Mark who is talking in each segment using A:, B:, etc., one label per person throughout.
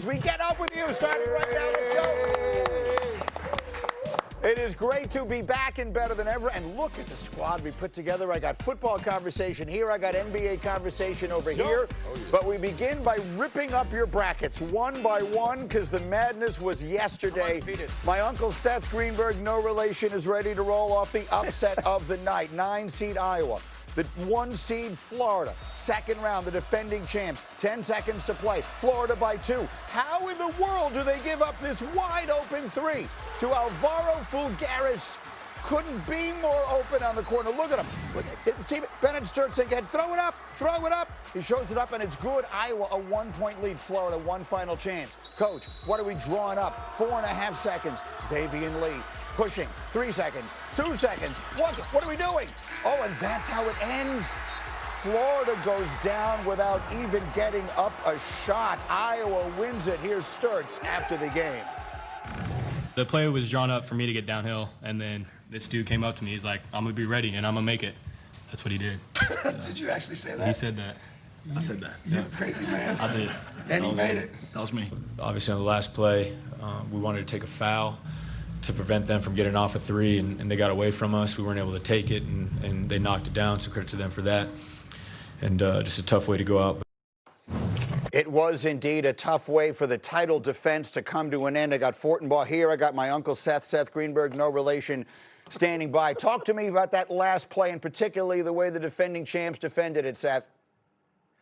A: as we get up with you. Starting right now. Let's go. It is great to be back and better than ever. And look at the squad we put together. I got football conversation here. I got NBA conversation over here. Oh, yeah. But we begin by ripping up your brackets one by one because the madness was yesterday. My uncle Seth Greenberg, no relation, is ready to roll off the upset of the night. 9-seed Iowa. The 1-seed Florida, second round, the defending champs, 10 seconds to play. Florida by 2. How in the world do they give up this wide-open 3 to Alvaro Folgueiras? Couldn't be more open on the corner. Look at him. Look at it. Bennett Sturtz again. Throw it up. Throw it up. He shows it up, and it's good. Iowa, a 1-point lead. Florida, one final chance. Coach, what are we drawing up? 4.5 seconds. Xavier Lee. Pushing. 3 seconds. 2 seconds. What are we doing? Oh, and that's how it ends. Florida goes down without even getting up a shot. Iowa wins it. Here's Sturtz after the game.
B: The play was drawn up for me to get downhill, and then this dude came up to me. He's like, I'm going to be ready, and I'm going to make it. That's what he did.
C: Did you actually say that?
B: He said that.
C: I said that. You're a crazy man.
B: I did.
C: And he made it.
B: That was me.
D: Obviously, on the last play, we wanted to take a foul to prevent them from getting off a 3, and they got away from us. We weren't able to take it, and they knocked it down, so credit to them for that. And just a tough way to go out.
A: It was indeed a tough way for the title defense to come to an end. I got Fortenbaugh here. I got my uncle Seth Greenberg, no relation, standing by. Talk to me about that last play, and particularly the way the defending champs defended it, Seth.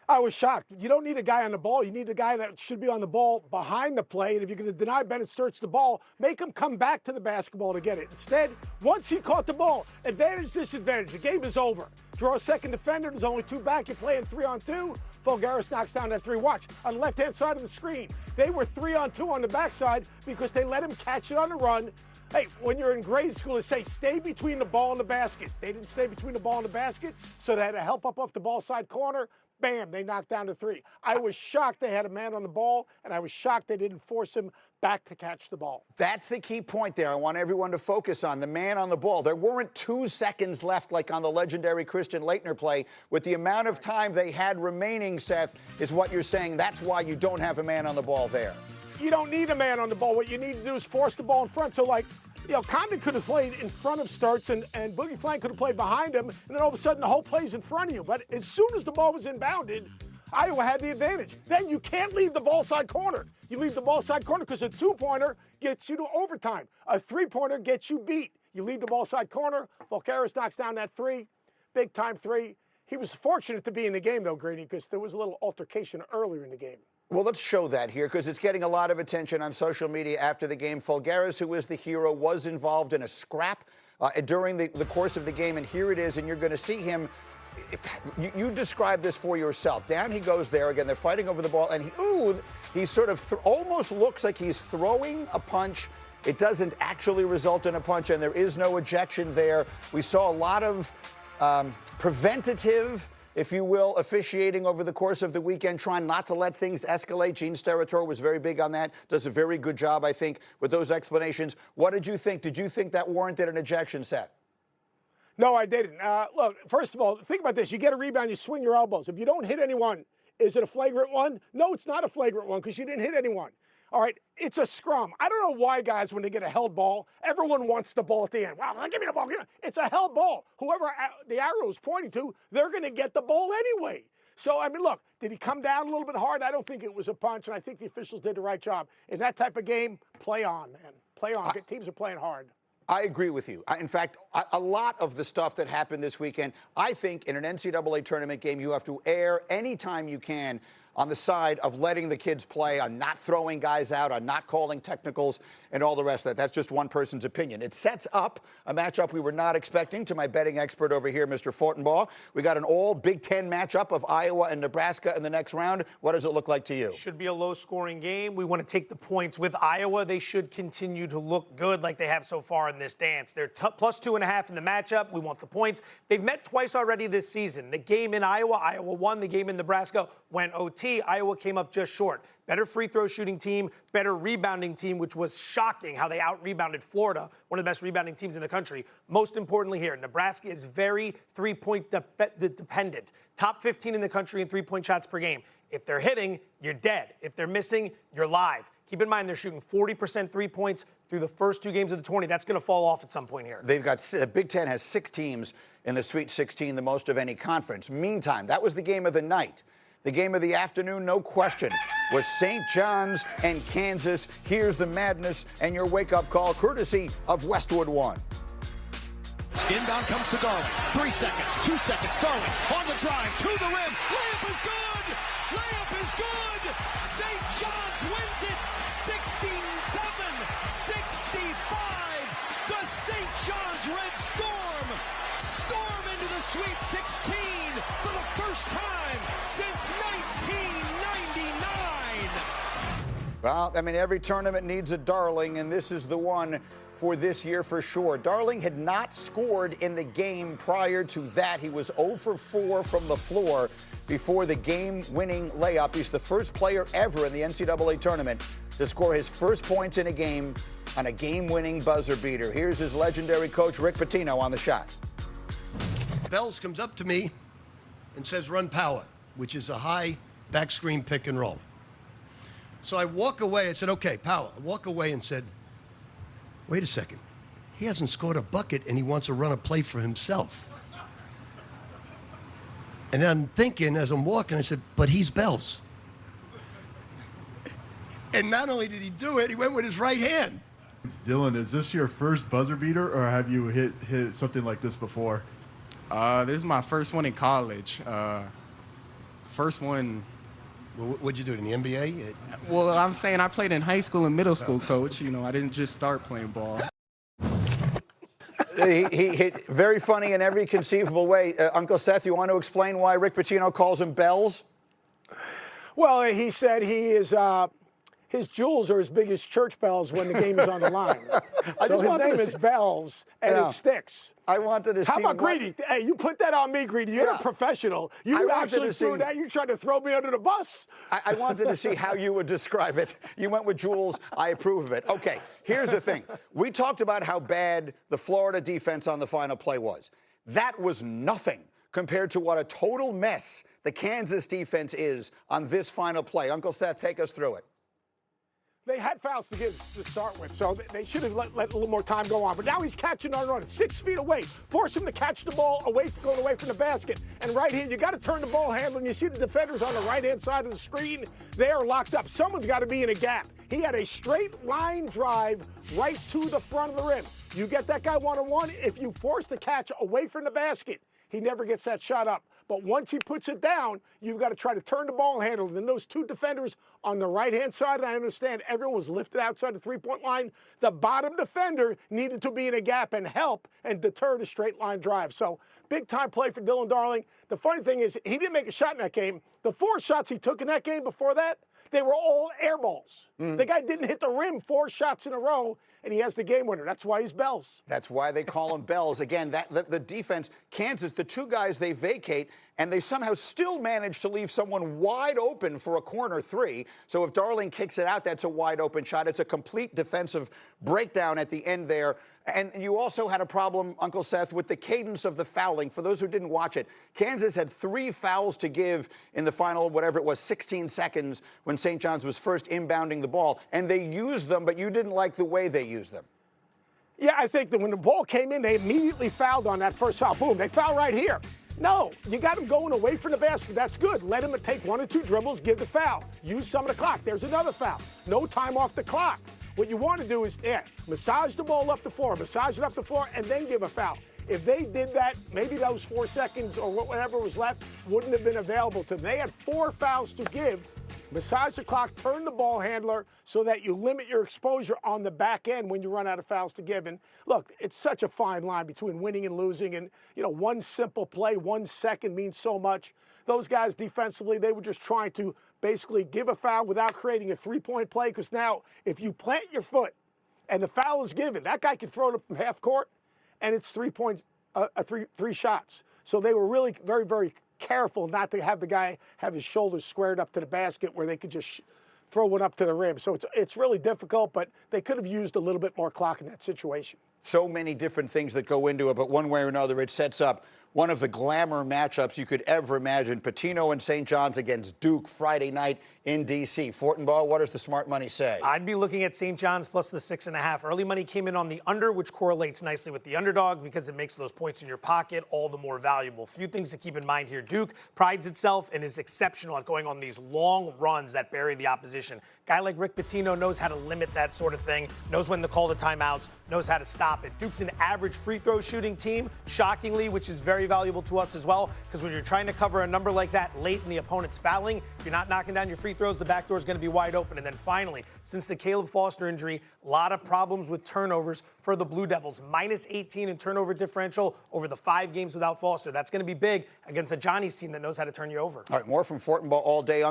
E: I was shocked. You don't need a guy on the ball. You need a guy that should be on the ball behind the play. And if you're going to deny Bennett Sturtz the ball, make him come back to the basketball to get it. Instead, once he caught the ball, advantage, disadvantage. The game is over. Draw a second defender. There's only 2 back. You're playing 3-on-2. Folgueiras knocks down that 3. Watch, on the left-hand side of the screen. They were 3-on-2 on the backside because they let him catch it on the run. Hey, when you're in grade school, they say stay between the ball and the basket. They didn't stay between the ball and the basket, so they had to help up off the ball side corner. Bam, they knocked down the 3. I was shocked they had a man on the ball, and I was shocked they didn't force him back to catch the ball.
A: That's the key point there I want everyone to focus on, the man on the ball. There weren't 2 seconds left like on the legendary Christian Laettner play. With the amount of time they had remaining, Seth, is what you're saying. That's why you don't have a man on the ball there.
E: You don't need a man on the ball. What you need to do is force the ball in front. So, like, you know, Condon could have played in front of Sturtz, and Boogie Flank could have played behind him, and then all of a sudden the whole play's in front of you. But as soon as the ball was inbounded, Iowa had the advantage. Then you can't leave the ball side corner. You leave the ball side corner because a 2-pointer gets you to overtime. A 3-pointer gets you beat. You leave the ball side corner. Folgueiras knocks down that 3, big-time 3. He was fortunate to be in the game, though, Grady, because there was a little altercation earlier in the game.
A: Well, let's show that here because it's getting a lot of attention on social media after the game. Folgueiras, who is the hero, was involved in a scrap during the course of the game, and here it is, and you're going to see him. You describe this for yourself. Down he goes there again. They're fighting over the ball, and he sort of almost looks like he's throwing a punch. It doesn't actually result in a punch, and there is no ejection there. We saw a lot of preventative, if you will, officiating over the course of the weekend, trying not to let things escalate. Gene Steratore was very big on that, does a very good job, I think, with those explanations. What did you think? Did you think that warranted an ejection, Seth?
E: No, I didn't. Look, first of all, think about this. You get a rebound, you swing your elbows. If you don't hit anyone, is it a flagrant one? No, it's not a flagrant one because you didn't hit anyone. All right, it's a scrum. I don't know why, guys, when they get a held ball, everyone wants the ball at the end. Wow, give me the ball. It's a held ball. Whoever the arrow is pointing to, they're going to get the ball anyway. So, I mean, look, did he come down a little bit hard? I don't think it was a punch, and I think the officials did the right job. In that type of game, play on, man. Play on. Teams are playing hard.
A: I agree with you. In fact, a lot of the stuff that happened this weekend, I think in an NCAA tournament game, you have to err anytime you can on the side of letting the kids play, on not throwing guys out, on not calling technicals, and all the rest of that. That's just one person's opinion. It sets up a matchup we were not expecting to my betting expert over here, Mr. Fortenbaugh. We got an all Big Ten matchup of Iowa and Nebraska in the next round. What does it look like to you?
F: Should be a low-scoring game. We want to take the points with Iowa. They should continue to look good like they have so far in this dance. They're plus 2.5 in the matchup. We want the points. They've met twice already this season. The game in Iowa, Iowa won. The game in Nebraska went OT. Iowa came up just short. Better free throw shooting team, better rebounding team, which was shocking how they out-rebounded Florida, one of the best rebounding teams in the country. Most importantly here, Nebraska is very three-point dependent. Top 15 in the country in three-point shots per game. If they're hitting, you're dead. If they're missing, you're live. Keep in mind they're shooting 40% 3-points through the first 2 games of the 20. That's going to fall off at some point here.
A: They've got the Big Ten has 6 teams in the Sweet 16, the most of any conference. Meantime, that was the game of the night. The game of the afternoon, no question, was St. John's and Kansas. Here's the madness and your wake-up call, courtesy of Westwood One.
G: Inbound comes to Darling. 3 seconds, 2 seconds. Darling on the drive to the rim. Layup is good. Layup is good. St. John's wins it. 67-65. The St. John's Red storm into the Sweet 16 for the first time since 1999.
A: Well, I mean, every tournament needs a darling, and this is the one for this year for sure. Darling had not scored in the game prior to that. He was 0 for 4 from the floor before the game-winning layup. He's the first player ever in the NCAA tournament to score his first points in a game on a game-winning buzzer beater. Here's his legendary coach, Rick Pitino, on the shot.
H: Bells comes up to me and says, run power, which is a high back screen pick and roll. So I walk away. I said, okay, power. I walk away and said, wait a second. He hasn't scored a bucket, and he wants to run a play for himself. And I'm thinking as I'm walking, I said, but he's Bells. And not only did he do it, he went with his right hand.
I: Dylan, is this your first buzzer beater, or have you hit something like this before?
J: This is my first one in college. First one.
H: What'd you do in the NBA?
J: Well, I'm saying I played in high school and middle school, Coach. You know, I didn't just start playing ball.
A: He hit very funny in every conceivable way. Uncle Seth, you want to explain why Rick Pitino calls him Bells?
E: Well, he said he is his jewels are as big as church bells when the game is on the line. So his name is Bells, and it sticks.
A: I wanted to see.
E: How about Greedy? Hey, you put that on me, Greedy. You're a professional. You actually threw that. You tried to throw me under the bus.
A: I wanted to see how you would describe it. You went with jewels. I approve of it. Okay, here's the thing. We talked about how bad the Florida defense on the final play was. That was nothing compared to what a total mess the Kansas defense is on this final play. Uncle Seth, take us through it.
E: They had fouls to give to start with, so they should have let a little more time go on. But now he's catching on run, 6 feet away. Force him to catch the ball going away from the basket. And right here, you got to turn the ball handle. And you see the defenders on the right-hand side of the screen. They are locked up. Someone's got to be in a gap. He had a straight line drive right to the front of the rim. You get that guy one-on-one. If you force the catch away from the basket, he never gets that shot up. But once he puts it down, you've got to try to turn the ball handle. Then those 2 defenders on the right-hand side, and I understand everyone was lifted outside the three-point line. The bottom defender needed to be in a gap and help and deter the straight-line drive. So big-time play for Dylan Darling. The funny thing is he didn't make a shot in that game. The 4 shots he took in that game before that, they were all air balls. The guy didn't hit the rim 4 shots in a row, and he has the game winner. That's why he's Bells.
A: That's why they call him Bells. Again, the defense, Kansas, the 2 guys they vacate, and they somehow still manage to leave someone wide open for a corner 3. So if Darling kicks it out, that's a wide open shot. It's a complete defensive breakdown at the end there. And you also had a problem, Uncle Seth, with the cadence of the fouling. For those who didn't watch it, Kansas had 3 fouls to give in the final, whatever it was, 16 seconds when St. John's was first inbounding the ball. And they used them, but you didn't like the way they used them.
E: Yeah, I think that when the ball came in, they immediately fouled on that first foul. Boom, they foul right here. No, you got him going away from the basket. That's good. Let him take 1 or 2 dribbles, give the foul. Use some of the clock. There's another foul. No time off the clock. What you want to do is massage the ball up the floor, massage it up the floor, and then give a foul. If they did that, maybe those 4 seconds or whatever was left wouldn't have been available to them. They had 4 fouls to give. Massage the clock, turn the ball handler so that you limit your exposure on the back end when you run out of fouls to give. And look, it's such a fine line between winning and losing. And, you know, 1 simple play, 1 second means so much. Those guys defensively, they were just trying to basically give a foul without creating a 3-point play, because now if you plant your foot and the foul is given, that guy can throw it up from half court, and it's 3 shots. So they were really very, very careful not to have the guy have his shoulders squared up to the basket where they could just throw one up to the rim. So it's really difficult, but they could have used a little bit more clock in that situation.
A: So many different things that go into it, but one way or another, it sets up one of the glamour matchups you could ever imagine. Patino and St. John's against Duke Friday night in D.C. Fortenbaugh, what does the smart money say?
F: I'd be looking at St. John's plus the 6.5. Early money came in on the under, which correlates nicely with the underdog because it makes those points in your pocket all the more valuable. Few things to keep in mind here. Duke prides itself and is exceptional at going on these long runs that bury the opposition. Guy like Rick Pitino knows how to limit that sort of thing, knows when to call the timeouts, knows how to stop it. Duke's an average free throw shooting team, shockingly, which is very valuable to us as well, because when you're trying to cover a number like that late in the opponent's fouling, if you're not knocking down your free throws, the back door is going to be wide open. And then finally, since the Caleb Foster injury, a lot of problems with turnovers for the Blue Devils. Minus 18 in turnover differential over the 5 games without Foster. That's going to be big against a Johnny's team that knows how to turn you over.
A: All right, more from Fortenbaugh all day.